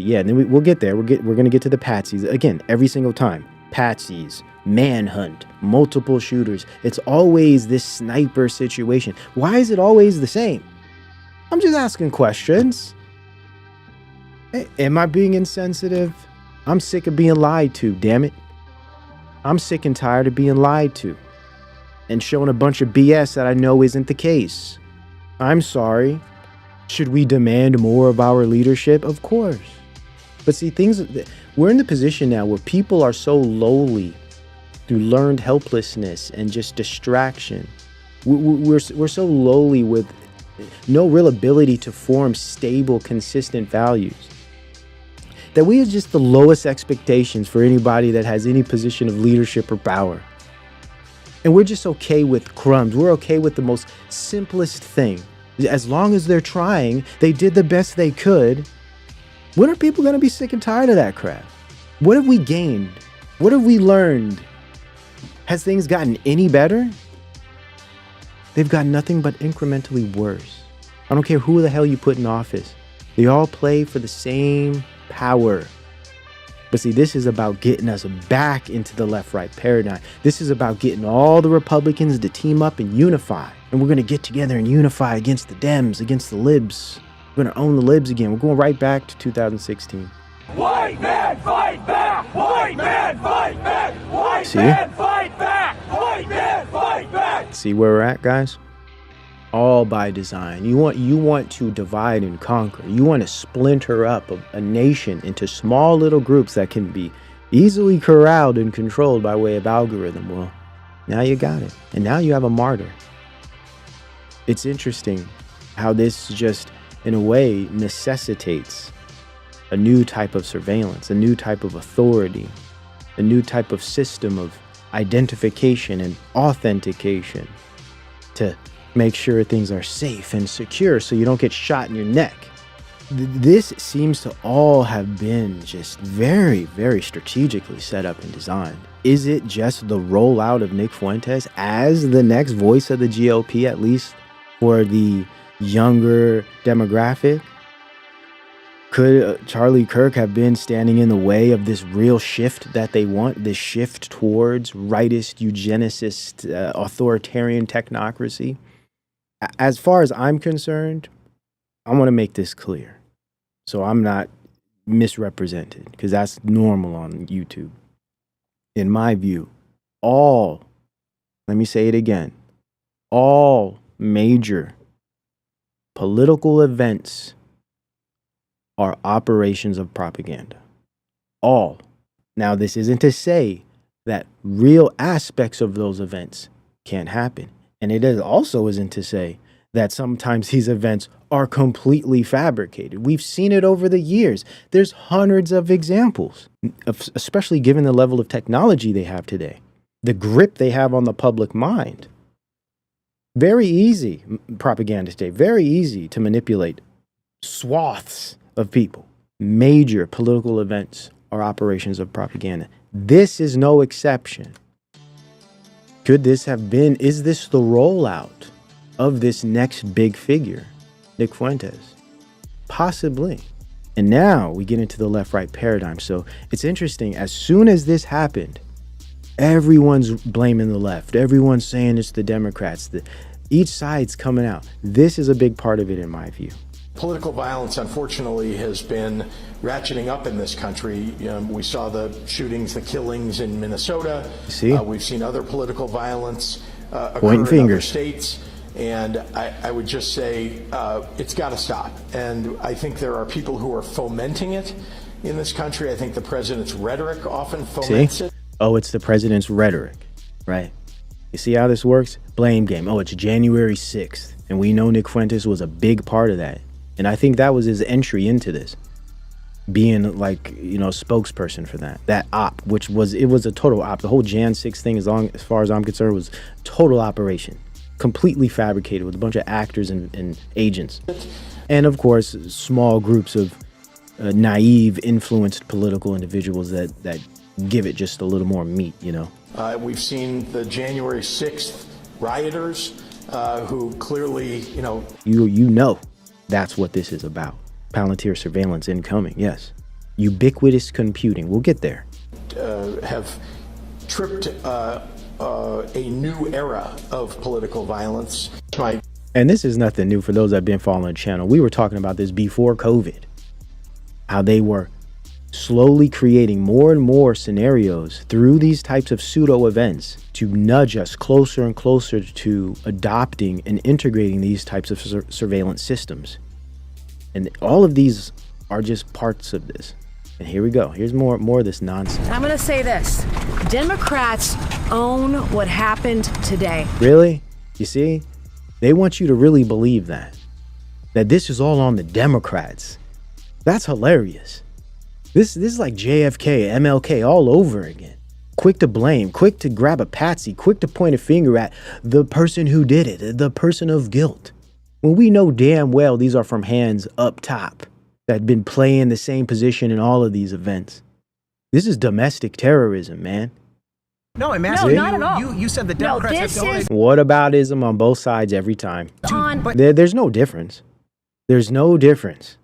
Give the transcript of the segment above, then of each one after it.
Yeah, and then we'll get there. We're gonna get to the patsies again every single time. Patsies, manhunt, multiple shooters. It's always this sniper situation. Why is it always the same? I'm just asking questions. Am I being insensitive? I'm sick of being lied to, damn it. I'm sick and tired of being lied to and showing a bunch of BS that I know isn't the case. I'm sorry. Should we demand more of our leadership? Of course. But see, we're in the position now where people are so lowly through learned helplessness and just distraction. We're so lowly with no real ability to form stable, consistent values that we have just the lowest expectations for anybody that has any position of leadership or power. And we're just okay with crumbs. We're okay with the most simplest thing. As long as they're trying, they did the best they could. When are people going to be sick and tired of that crap? What have we gained? What have we learned? Has things gotten any better? They've gotten nothing but incrementally worse. I don't care who the hell you put in office. They all play for the same power. But see, this is about getting us back into the left-right paradigm. This is about getting all the Republicans to team up and unify. And we're going to get together and unify against the Dems, against the libs. We're going to own the libs again. We're going right back to 2016. White man, fight back! White man, fight back! White man, fight back! White man, fight back! See where we're at, guys? All by design. You want to divide and conquer. You want to splinter up a nation into small little groups that can be easily corralled and controlled by way of algorithm. Well, now you got it. And now you have a martyr. It's interesting how this just, in a way, necessitates a new type of surveillance, a new type of authority, a new type of system of identification and authentication to make sure things are safe and secure so you don't get shot in your neck. This seems to all have been just very, very strategically set up and designed. Is it just the rollout of Nick Fuentes as the next voice of the GOP, at least for the younger demographic? Could Charlie Kirk have been standing in the way of this real shift that they want, this shift towards rightist, eugenicist, authoritarian technocracy? As far as I'm concerned, I want to make this clear so I'm not misrepresented, because that's normal on YouTube. In my view, let me say it again, all major political events are operations of propaganda. All. Now, this isn't to say that real aspects of those events can't happen. And it also isn't to say that sometimes these events are completely fabricated. We've seen it over the years. There's hundreds of examples, especially given the level of technology they have today, the grip they have on the public mind. Very easy, propaganda today, very easy to manipulate swaths of people. Major political events are operations of propaganda. This is no exception. Could this have been, is this the rollout of this next big figure, Nick Fuentes? Possibly. And now we get into the left-right paradigm. So it's interesting, as soon as this happened, everyone's blaming the left. Everyone's saying it's the Democrats. Each side's coming out. This is a big part of it, in my view. Political violence, unfortunately, has been ratcheting up in this country. We saw the shootings, the killings in Minnesota. We've seen other political violence occur in other states. And I would just say it's got to stop. And I think there are people who are fomenting it in this country. I think the president's rhetoric often foments it. Oh, it's the president's rhetoric, right? You see how this works? Blame game. Oh, it's January 6th. And we know Nick Fuentes was a big part of that. And I think that was his entry into this, being like, spokesperson for that op, which was a total op. The whole Jan 6 thing, as far as I'm concerned, was total operation, completely fabricated with a bunch of actors and agents. And of course, small groups of naive, influenced political individuals that give it just a little more meat, We've seen the January 6th rioters who clearly, That's what this is about. Palantir surveillance incoming, yes. Ubiquitous computing. We'll get there. Have tripped a new era of political violence. And this is nothing new for those that have been following the channel. We were talking about this before COVID, how they were slowly creating more and more scenarios through these types of pseudo events to nudge us closer and closer to adopting and integrating these types of surveillance systems. And all of these are just parts of this. And here we go. Here's more of this nonsense. I'm going to say this. Democrats own what happened today. Really? You see? They want you to really believe that this is all on the Democrats. That's hilarious. This is like JFK, MLK all over again. Quick to blame, quick to grab a patsy, quick to point a finger at the person who did it, the person of guilt. When we know damn well these are from hands up top that have been playing the same position in all of these events. This is domestic terrorism, man. No, I'm asking not at all. You said the Democrats have donated. Whataboutism on both sides every time. But There's no difference. There's no difference.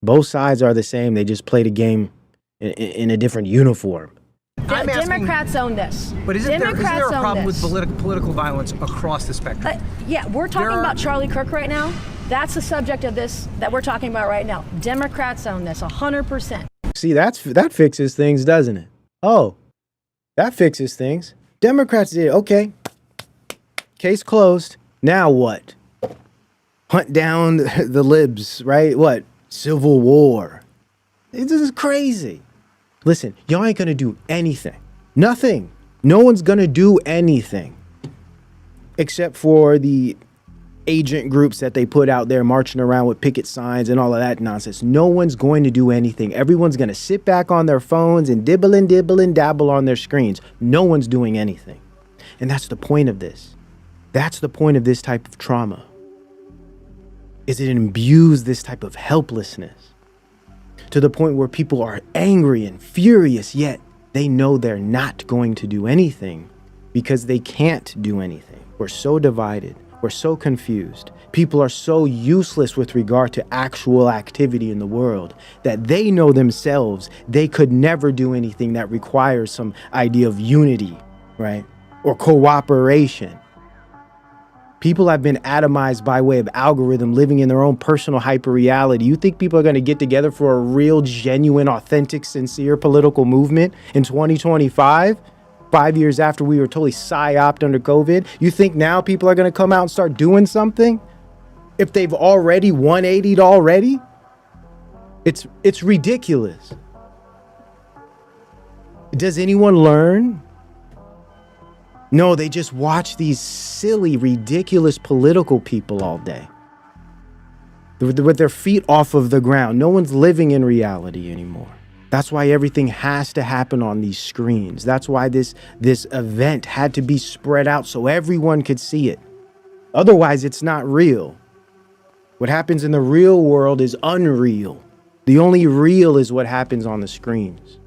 Both sides are the same. They just play the game in a different uniform. I'm asking, Democrats own this. But isn't there a problem with this. political violence across the spectrum? Yeah, we're talking about Charlie Kirk right now. That's the subject of this that we're talking about right now. Democrats own this 100%. See, that fixes things, doesn't it? Oh, that fixes things. Democrats did. Okay. Case closed. Now what? Hunt down the libs, right? What? Civil war. This is crazy. Listen, y'all ain't gonna do anything. Nothing. No one's gonna do anything. Except for the agent groups that they put out there marching around with picket signs and all of that nonsense. No one's going to do anything. Everyone's gonna sit back on their phones and dibble and dabble on their screens. No one's doing anything. And that's the point of this. That's the point of this type of trauma. Is it imbues this type of helplessness to the point where people are angry and furious, yet they know they're not going to do anything because they can't do anything. We're so divided. We're so confused. People are so useless with regard to actual activity in the world that they know themselves they could never do anything that requires some idea of unity, right? Or cooperation. People have been atomized by way of algorithm, living in their own personal hyper-reality. You think people are going to get together for a real, genuine, authentic, sincere political movement in 2025? 5 years after we were totally psyoped under COVID? You think now people are going to come out and start doing something? If they've already 180'd already? It's ridiculous. Does anyone learn? No, they just watch these silly, ridiculous political people all day with their feet off of the ground. No one's living in reality anymore. That's why everything has to happen on these screens. That's why this event had to be spread out so everyone could see it. Otherwise, it's not real. What happens in the real world is unreal. The only real is what happens on the screens.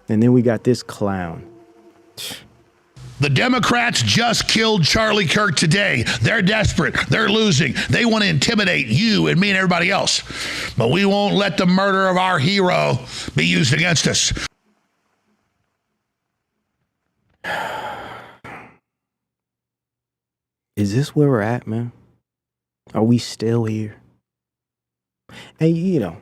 And then we got this clown. The Democrats just killed Charlie Kirk today. They're desperate. They're losing. They want to intimidate you and me and everybody else. But we won't let the murder of our hero be used against us. Is this where we're at, man? Are we still here? And, you know,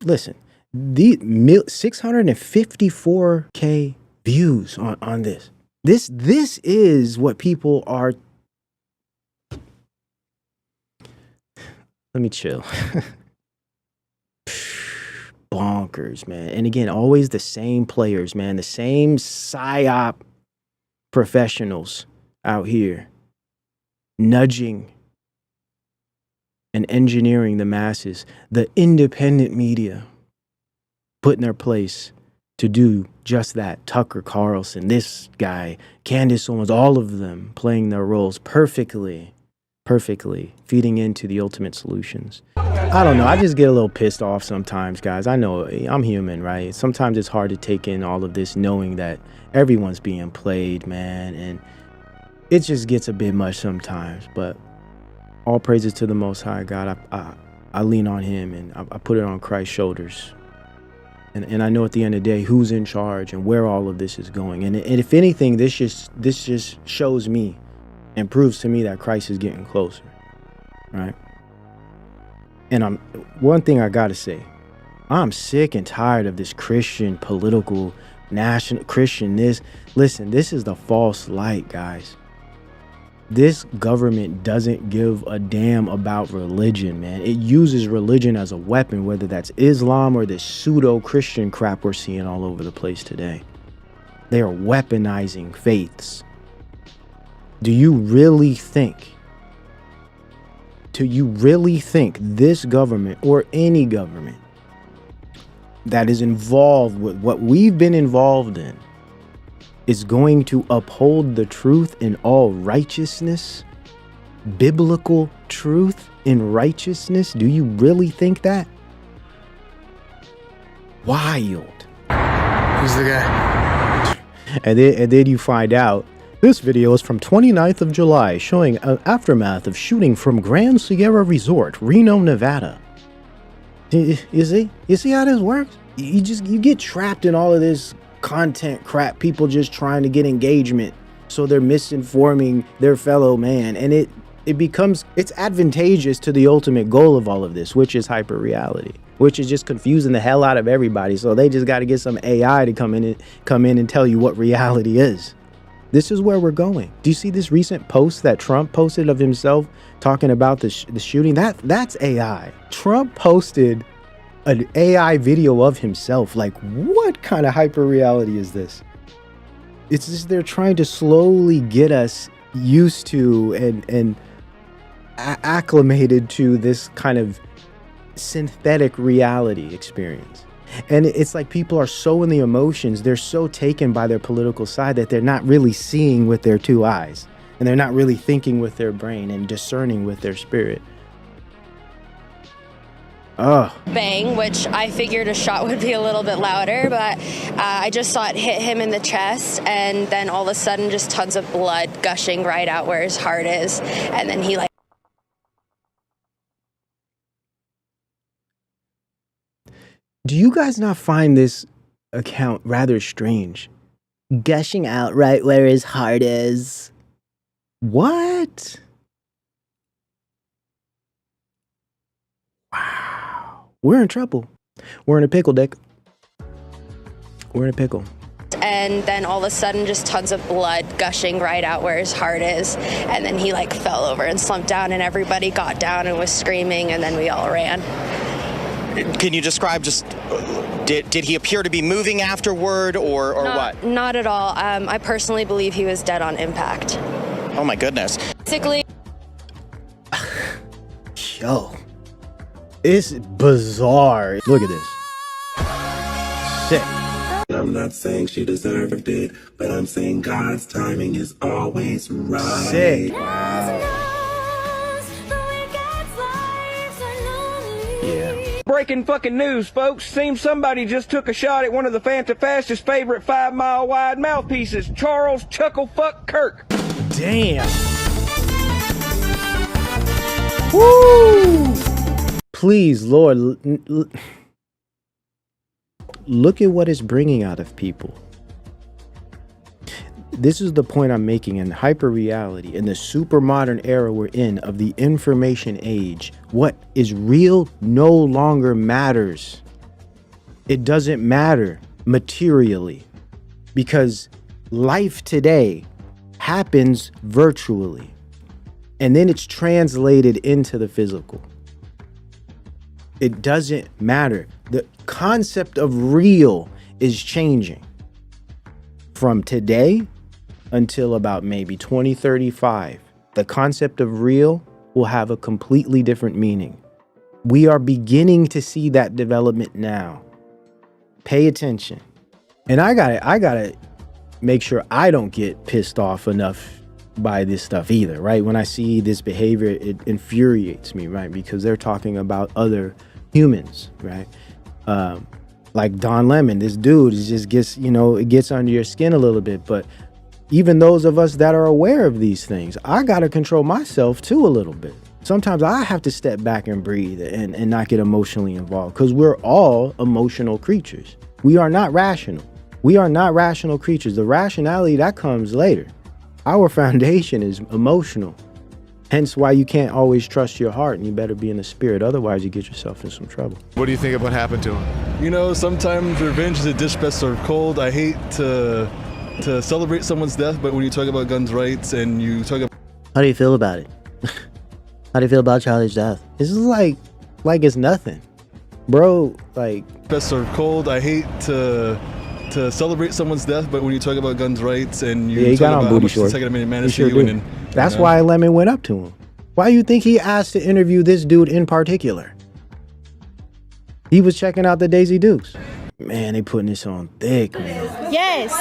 listen, the 654K views on this. This is what people are. Let me chill. Bonkers, man. And again, always the same players, man. The same psyop professionals out here nudging and engineering the masses. The independent media put in their place to do just that. Tucker Carlson, this guy, Candace Owens, all of them playing their roles perfectly, feeding into the ultimate solutions. I don't know. I just get a little pissed off sometimes, guys. I know I'm human, right? Sometimes it's hard to take in all of this knowing that everyone's being played, man. And it just gets a bit much sometimes. But all praises to the Most High God. I lean on him and I put it on Christ's shoulders. And I know at the end of the day who's in charge and where all of this is going. And if anything, this just shows me and proves to me that Christ is getting closer, right? And one thing I gotta say, I'm sick and tired of this Christian political national Christian this. Listen, this is the false light, guys. This government doesn't give a damn about religion, man. It uses religion as a weapon, whether that's Islam or this pseudo-Christian crap we're seeing all over the place today. They are weaponizing faiths. Do you really think this government or any government that is involved with what we've been involved in is going to uphold the truth in all righteousness, biblical truth in righteousness? Do you really think that? Wild. Who's the guy? And then you find out this video is from 29th of July showing an aftermath of shooting from Grand Sierra Resort, Reno, Nevada. You see how this works? You get trapped in all of this content crap, people just trying to get engagement, so they're misinforming their fellow man, and it's advantageous to the ultimate goal of all of this, which is hyper reality, which is just confusing the hell out of everybody. So they just got to get some AI to come in and tell you what reality is. This is where we're going. Do you see this recent post that Trump posted of himself talking about the shooting? That's AI. Trump posted an AI video of himself. Like, what kind of hyper reality is this? It's just they're trying to slowly get us used to and acclimated to this kind of synthetic reality experience. And it's like people are so in the emotions, they're so taken by their political side that they're not really seeing with their two eyes, and they're not really thinking with their brain and discerning with their spirit. Bang, which I figured a shot would be a little bit louder, but I just saw it hit him in the chest, and then all of a sudden just tons of blood gushing right out where his heart is, and then he Do you guys not find this account rather strange? Gushing out right where his heart is. What? Wow. We're in trouble. We're in a pickle, Dick. We're in a pickle. And then all of a sudden just tons of blood gushing right out where his heart is, and then he fell over and slumped down, and everybody got down and was screaming, and then we all ran. Can you describe just, did he appear to be moving afterward or what? Not at all. I personally believe he was dead on impact. Oh my goodness. Basically. Yo, it's bizarre. Look at this. Sick. I'm not saying she deserved it, but I'm saying God's timing is always right. Sick. Wow. Breaking fucking news, folks. Seems somebody just took a shot at one of the Fantafast's favorite 5-mile wide mouthpieces, Charles Chucklefuck Kirk. Damn. Woo! Please, Lord, look at what it's bringing out of people. This is the point I'm making. In hyper reality, in the super modern era we're in of the information age, what is real no longer matters. It doesn't matter materially, because life today happens virtually, and then it's translated into the physical. It doesn't matter. The concept of real is changing from today until about maybe 2035. The concept of real will have a completely different meaning. We are beginning to see that development now. Pay attention. And I gotta make sure I don't get pissed off enough by this stuff either, right? When I see this behavior, it infuriates me, right? Because they're talking about other humans, right? Like Don Lemon, this dude just gets, it gets under your skin a little bit. But even those of us that are aware of these things, I got to control myself too a little bit. Sometimes I have to step back and breathe and not get emotionally involved, because we're all emotional creatures. We are not rational. We are not rational creatures. The rationality, that comes later. Our foundation is emotional. Hence why you can't always trust your heart, and you better be in the spirit. Otherwise, you get yourself in some trouble. What do you think of what happened to him? You know, sometimes revenge is a dish best served cold. I hate to celebrate someone's death, but when you talk about guns' rights and you talk about... How do you feel about it? How do you feel about Charlie's death? This is like it's nothing. Bro, like... Best served cold. I hate to celebrate someone's death, but when you talk about guns' rights and you talk about how much the Second Amendment matters to you... And that's why Lemon went up to him. Why do you think he asked to interview this dude in particular? He was checking out the Daisy Dukes. Man, they putting this on thick, man. Yes,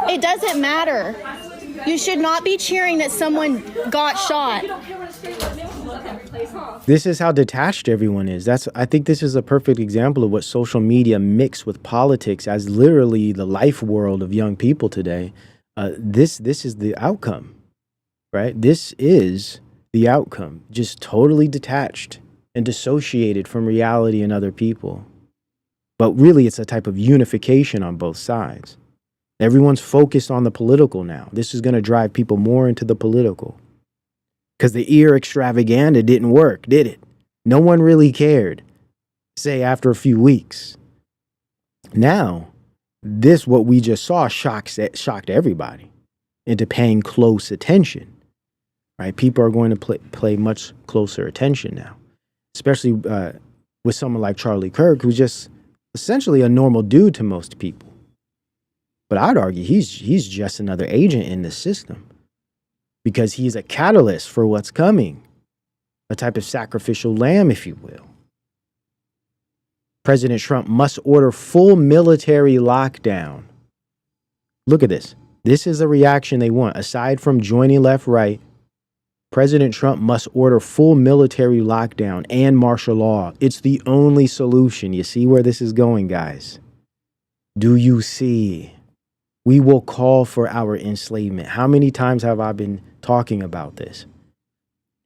it doesn't matter. You should not be cheering that someone got shot. This is how detached everyone is. I think this is a perfect example of what social media mixed with politics as literally the life world of young people today. This is the outcome, right? This is the outcome. Just totally detached and dissociated from reality and other people. But really, it's a type of unification on both sides. Everyone's focused on the political now. This is going to drive people more into the political. Because the ear extravaganza didn't work, did it? No one really cared, say, after a few weeks. Now, what we just saw shocked everybody into paying close attention. Right? People are going to play much closer attention now, especially with someone like Charlie Kirk, who's just essentially a normal dude to most people. But I'd argue he's just another agent in the system, because he's a catalyst for what's coming, a type of sacrificial lamb, if you will. President Trump must order full military lockdown. Look at this. This is the reaction they want. Aside from joining left-right, President Trump must order full military lockdown and martial law. It's the only solution. You see where this is going, guys? Do you see? We will call for our enslavement. How many times have I been talking about this?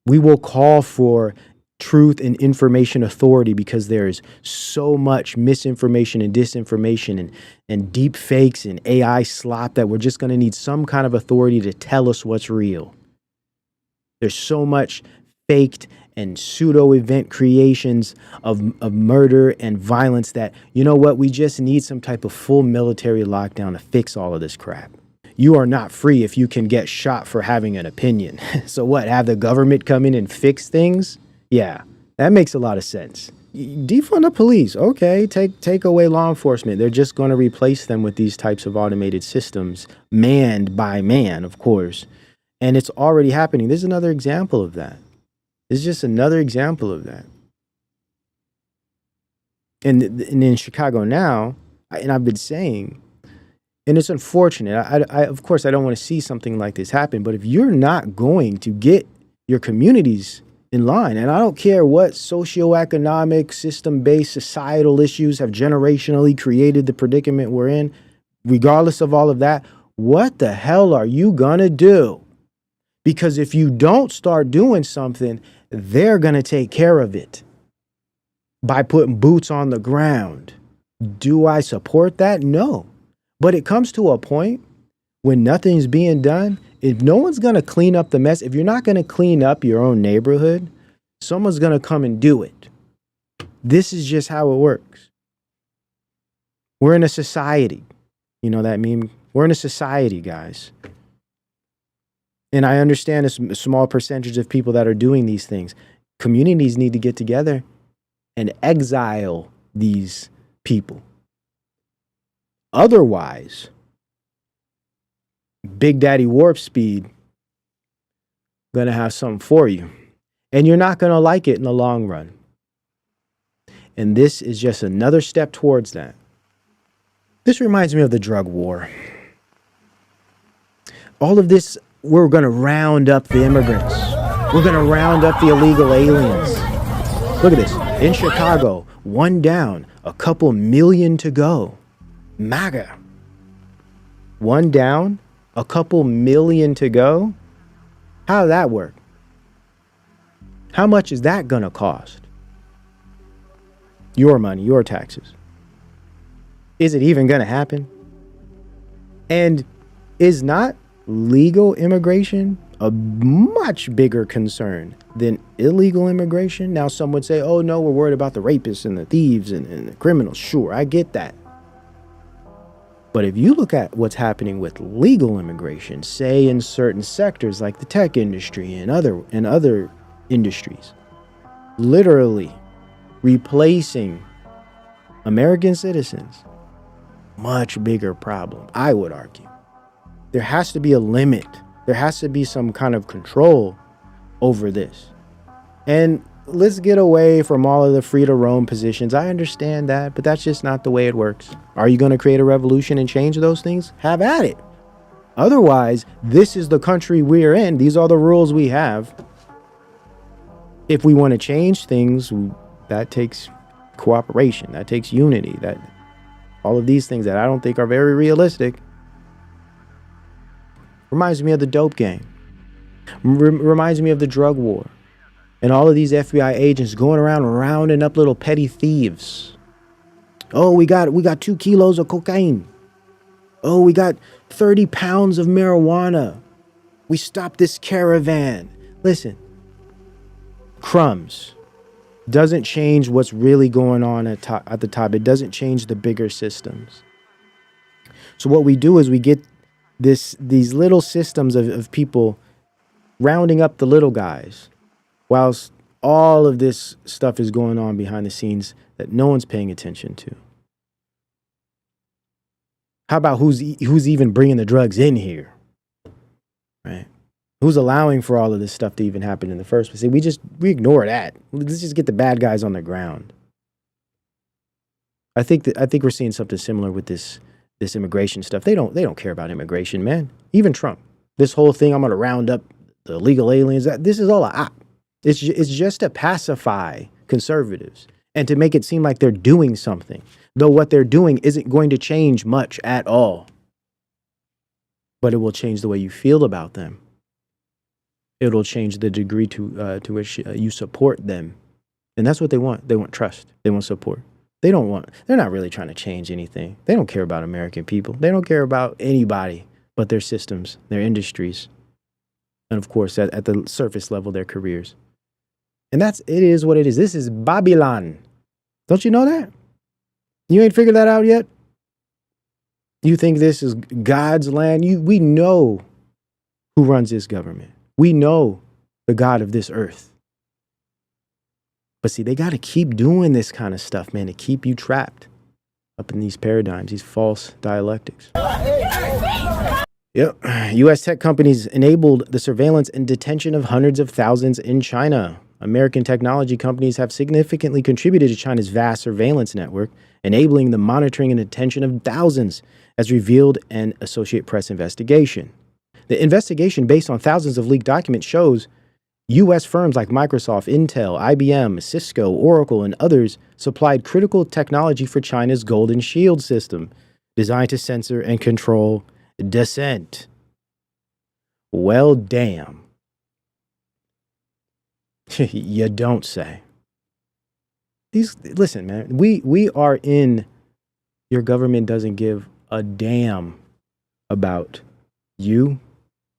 We will call for truth and information authority, because there is so much misinformation and disinformation and deep fakes and AI slop that we're just going to need some kind of authority to tell us what's real. There's so much faked and pseudo event creations of murder and violence that, you know what, we just need some type of full military lockdown to fix all of this crap. You are not free if you can get shot for having an opinion. So what, have the government come in and fix things? Yeah, that makes a lot of sense. Defund the police. Okay, take away law enforcement. They're just going to replace them with these types of automated systems, manned by man, of course. And it's already happening. This is another example of that. This is just another example of that. And in Chicago now, and I've been saying, and it's unfortunate, I of course, I don't want to see something like this happen, but if you're not going to get your communities in line, and I don't care what socioeconomic, system-based societal issues have generationally created the predicament we're in, regardless of all of that, what the hell are you gonna do? Because if you don't start doing something, they're going to take care of it by putting boots on the ground. Do I support that? No. But it comes to a point when nothing's being done. If no one's going to clean up the mess, if you're not going to clean up your own neighborhood, someone's going to come and do it. This is just how it works. We're in a society. You know that meme? We're in a society, guys. And I understand a small percentage of people that are doing these things. Communities need to get together and exile these people. Otherwise, Big Daddy Warp Speed gonna have something for you. And you're not gonna like it in the long run. And this is just another step towards that. This reminds me of the drug war. All of this, we're going to round up the immigrants. We're going to round up the illegal aliens. Look at this. In Chicago, 1 down, a couple million to go. MAGA. 1 down, a couple million to go. How did that work? How much is that going to cost? Your money, your taxes. Is it even going to happen? And is not legal immigration a much bigger concern than illegal immigration? Now, some would say, oh, no, we're worried about the rapists and the thieves and the criminals. Sure, I get that. But if you look at what's happening with legal immigration, say in certain sectors like the tech industry and other industries, literally replacing American citizens, much bigger problem, I would argue. There has to be a limit. There has to be some kind of control over this. And let's get away from all of the free to roam positions. I understand that, but that's just not the way it works. Are you going to create a revolution and change those things? Have at it. Otherwise, this is the country we're in. These are the rules we have. If we want to change things, that takes cooperation. That takes unity. That all of these things that I don't think are very realistic. Reminds me of the dope game. Reminds me of the drug war. And all of these FBI agents going around rounding up little petty thieves. Oh, we got 2 kilos of cocaine. Oh, we got 30 pounds of marijuana. We stopped this caravan. Listen, crumbs doesn't change what's really going on at the top. It doesn't change the bigger systems. So what we do is we get these little systems of people rounding up the little guys, whilst all of this stuff is going on behind the scenes that no one's paying attention to. How about who's even bringing the drugs in here, right? Who's allowing for all of this stuff to even happen in the first place? We ignore that. Let's just get the bad guys on the ground. I think we're seeing something similar with this immigration stuff. They don't care about immigration, man. Even Trump. This whole thing, I'm going to round up the illegal aliens. This is all a op. It's just to pacify conservatives and to make it seem like they're doing something, though what they're doing isn't going to change much at all. But it will change the way you feel about them. It'll change the degree to which you support them. And that's what they want. They want trust. They want support. They're not really trying to change anything. They don't care about American people. They don't care about anybody but their systems, their industries, and of course, at the surface level, their careers. And it is what it is. This is Babylon. Don't you know that? You ain't figured that out yet? You think this is God's land? We know who runs this government. We know the God of this earth. But see, they got to keep doing this kind of stuff, man, to keep you trapped up in these paradigms, these false dialectics. Yep. U.S. tech companies enabled the surveillance and detention of hundreds of thousands in China. American technology companies have significantly contributed to China's vast surveillance network, enabling the monitoring and detention of thousands, as revealed in Associated Press investigation. The investigation, based on thousands of leaked documents, shows U.S. firms like Microsoft, Intel, IBM, Cisco, Oracle, and others supplied critical technology for China's Golden Shield system, designed to censor and control dissent. Well, damn. You don't say. Listen, man, we are in, your government doesn't give a damn about you,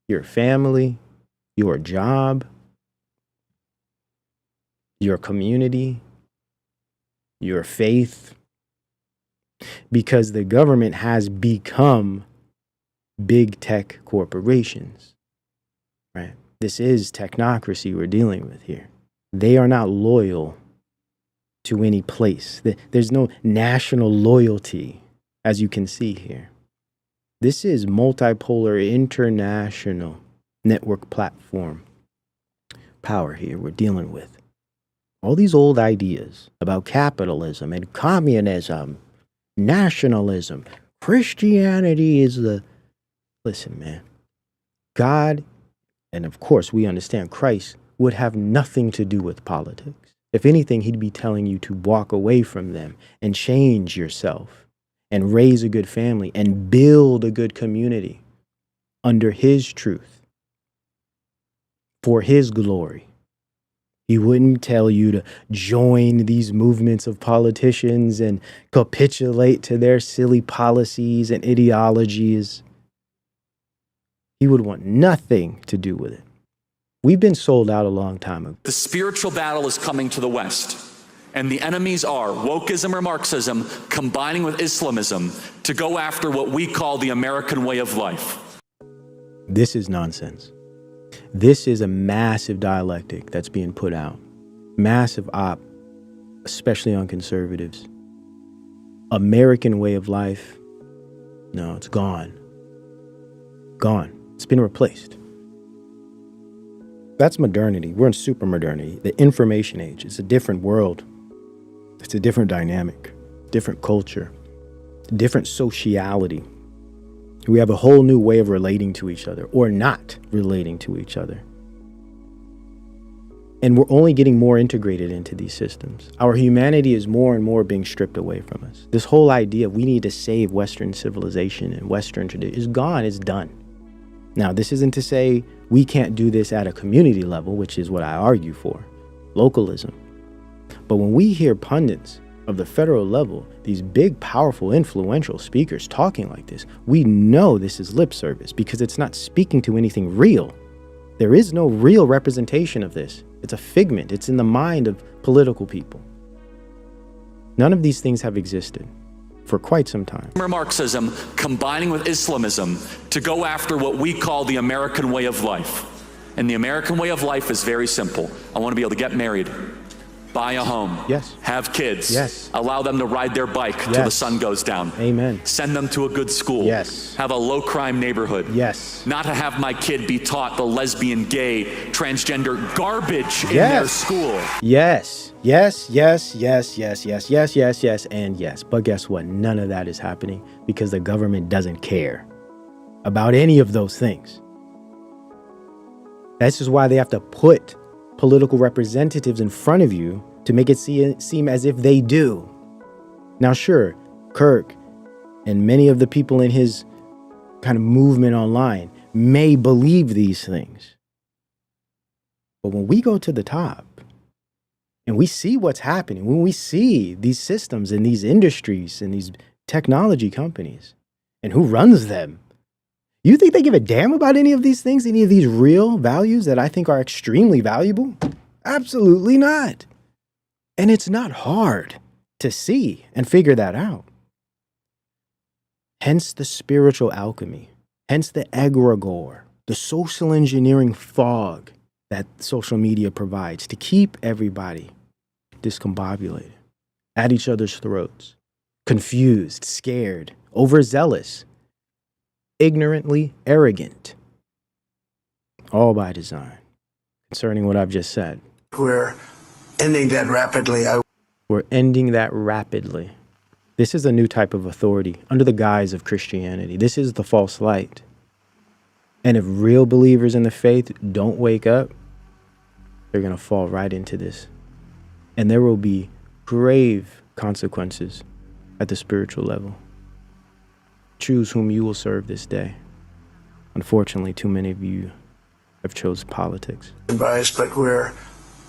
your family, your job, your community, your faith, because the government has become big tech corporations, right? This is technocracy we're dealing with here. They are not loyal to any place. There's no national loyalty, as you can see here. This is multipolar international network platform power here we're dealing with. All these old ideas about capitalism and communism, nationalism, Christianity is listen, man, God, and of course we understand Christ, would have nothing to do with politics. If anything, he'd be telling you to walk away from them and change yourself and raise a good family and build a good community under his truth for his glory. He wouldn't tell you to join these movements of politicians and capitulate to their silly policies and ideologies. He would want nothing to do with it. We've been sold out a long time ago. The spiritual battle is coming to the West, and the enemies are wokeism or Marxism combining with Islamism to go after what we call the American way of life. This is nonsense. This is a massive dialectic that's being put out. Massive op, especially on conservatives. American way of life, no, it's gone. Gone. It's been replaced. That's modernity. We're in super modernity. The information age. It's a different world. It's a different dynamic, different culture, different sociality. We have a whole new way of relating to each other or not relating to each other. And we're only getting more integrated into these systems. Our humanity is more and more being stripped away from us. This whole idea of we need to save Western civilization and Western tradition is gone, it's done. Now, this isn't to say we can't do this at a community level, which is what I argue for, localism. But when we hear pundits of the federal level, these big, powerful, influential speakers talking like this, we know this is lip service because it's not speaking to anything real. There is no real representation of this. It's a figment. It's in the mind of political people. None of these things have existed for quite some time. Marxism combining with Islamism to go after what we call the American way of life. And the American way of life is very simple. I want to be able to get married, buy a home, yes, have kids, yes, allow them to ride their bike till the sun goes down, amen, send them to a good school, yes, have a low crime neighborhood, yes, not to have my kid be taught the lesbian, gay, transgender garbage in yes, their school. Yes, yes, yes, yes, yes, yes, yes, yes, yes, and yes. But guess what? None of that is happening because the government doesn't care about any of those things. That's just why they have to put political representatives in front of you to make it seem as if they do. Now, sure, Kirk and many of the people in his kind of movement online may believe these things. But when we go to the top and we see what's happening, when we see these systems and these industries and these technology companies and who runs them, you think they give a damn about any of these things, any of these real values that I think are extremely valuable? Absolutely not. And it's not hard to see and figure that out. Hence the spiritual alchemy, hence the egregore, the social engineering fog that social media provides to keep everybody discombobulated, at each other's throats, confused, scared, overzealous, ignorantly arrogant, all by design. Concerning what I've just said, we're ending that rapidly. We're ending that rapidly. This is a new type of authority under the guise of Christianity. This is the false light. And if real believers in the faith don't wake up, they're going to fall right into this. And there will be grave consequences at the spiritual level. Choose whom you will serve this day. Unfortunately, too many of you have chose politics. Biased, but we're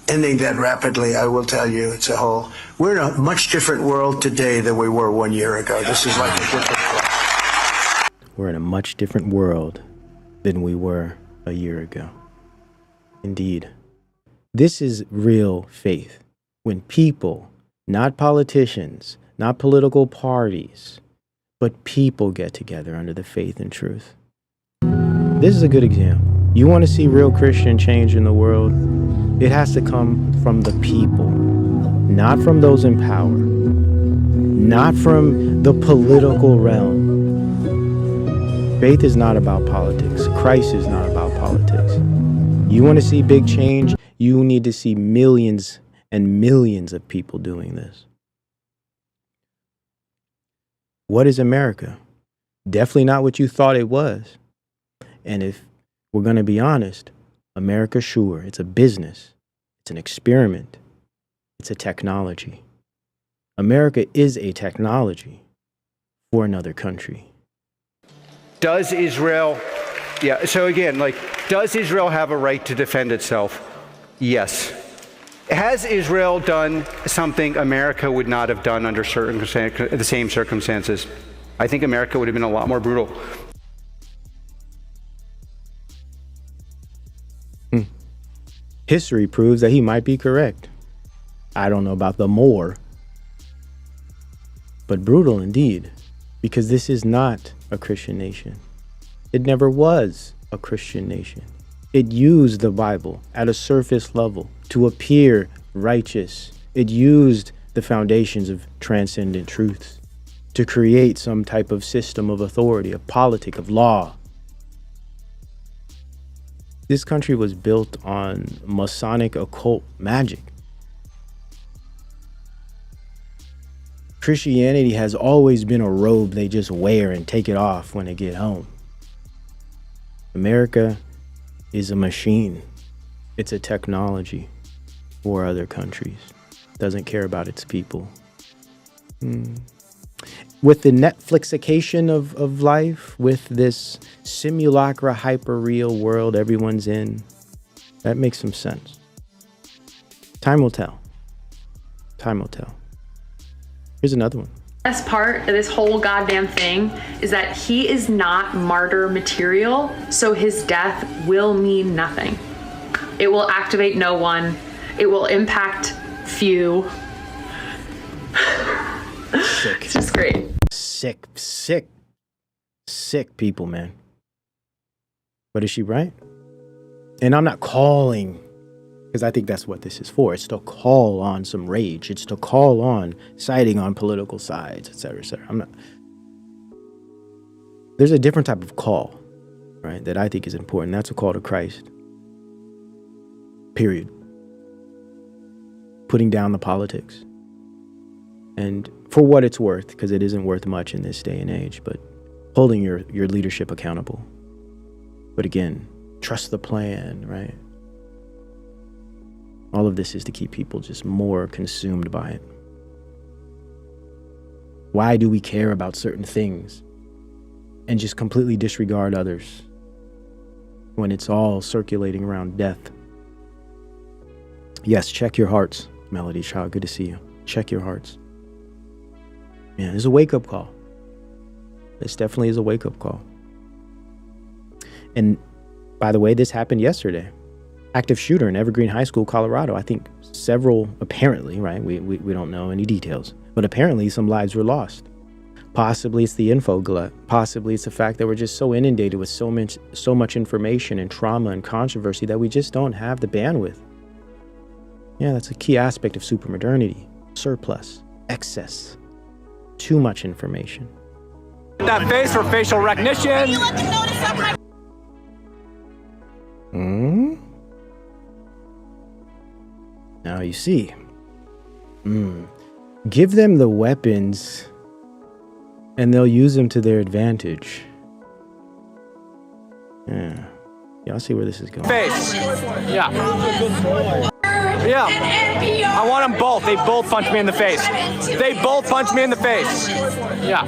ending that rapidly. I will tell you, it's a whole. We're in a much different world today than we were 1 year ago. This is like a different world. We're in a much different world than we were a year ago. Indeed. This is real faith. When people, not politicians, not political parties, but people get together under the faith and truth. This is a good example. You want to see real Christian change in the world? It has to come from the people, not from those in power, not from the political realm. Faith is not about politics. Christ is not about politics. You want to see big change? You need to see millions and millions of people doing this. What is America? Definitely not what you thought it was. And if we're going to be honest, America, sure, it's a business. It's an experiment. It's a technology. America is a technology for another country. Does Israel, does Israel have a right to defend itself? Yes. Has Israel done something America would not have done under the same circumstances? I think America would have been a lot more brutal. History proves that he might be correct. I don't know about the more, but brutal indeed, because this is not a Christian nation. It never was a Christian nation. It used the Bible at a surface level to appear righteous. It used the foundations of transcendent truths to create some type of system of authority, of politic, of law. This country was built on Masonic occult magic. Christianity has always been a robe they just wear and take it off when they get home. America is a machine. It's a technology for other countries. Doesn't care about its people. With the Netflixication of life, with this simulacra hyper-real world everyone's in, that makes some sense. Time will tell. Time will tell. Here's another one. The best part of this whole goddamn thing is that he is not martyr material, so his death will mean nothing. It will activate no one. It will impact few. Sick. It's just great. Sick people, man. But is she right? And I'm not calling, because I think that's what this is for. It's to call on some rage. It's to call on siding on political sides, et cetera, et cetera. There's a different type of call, right, that I think is important. That's a call to Christ. Period. Putting down the politics. And for what it's worth, because it isn't worth much in this day and age, but holding your leadership accountable. But again, trust the plan, right? All of this is to keep people just more consumed by it. Why do we care about certain things and just completely disregard others when it's all circulating around death? Yes, check your hearts, Melody Child. Good to see you. Check your hearts. Yeah, it's a wake-up call. This definitely is a wake-up call. And by the way, this happened yesterday. Active shooter in Evergreen High School, Colorado. I think several, apparently, right? We don't know any details, but apparently some lives were lost. Possibly it's the info glut. Possibly it's the fact that we're just so inundated with so much information and trauma and controversy that we just don't have the bandwidth. Yeah, that's a key aspect of supermodernity. Surplus, excess, too much information. That face for facial recognition. Now you see. Give them the weapons and they'll use them to their advantage. Yeah, I'll see where this is going. Face. Yeah. I want them both. They both punched me in the face. They both punched me in the face. Yeah.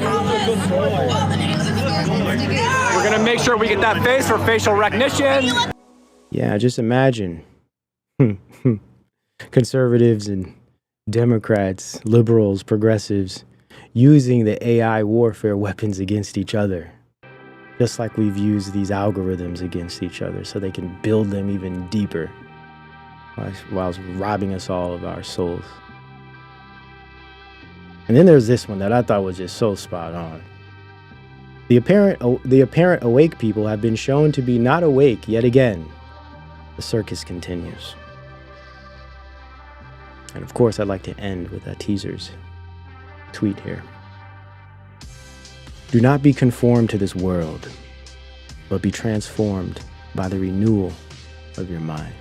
We're going to make sure we get that face for facial recognition. Yeah, just imagine conservatives and Democrats, liberals, progressives using the AI warfare weapons against each other. Just like we've used these algorithms against each other so they can build them even deeper while robbing us all of our souls. And then there's this one that I thought was just so spot on. The apparent awake people have been shown to be not awake yet again. The circus continues. And of course, I'd like to end with a teaser's tweet here. Do not be conformed to this world, but be transformed by the renewal of your mind.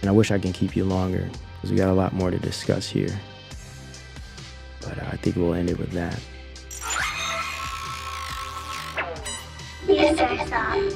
And I wish I can keep you longer because we got a lot more to discuss here. But I think we'll end it with that. Mr. Song.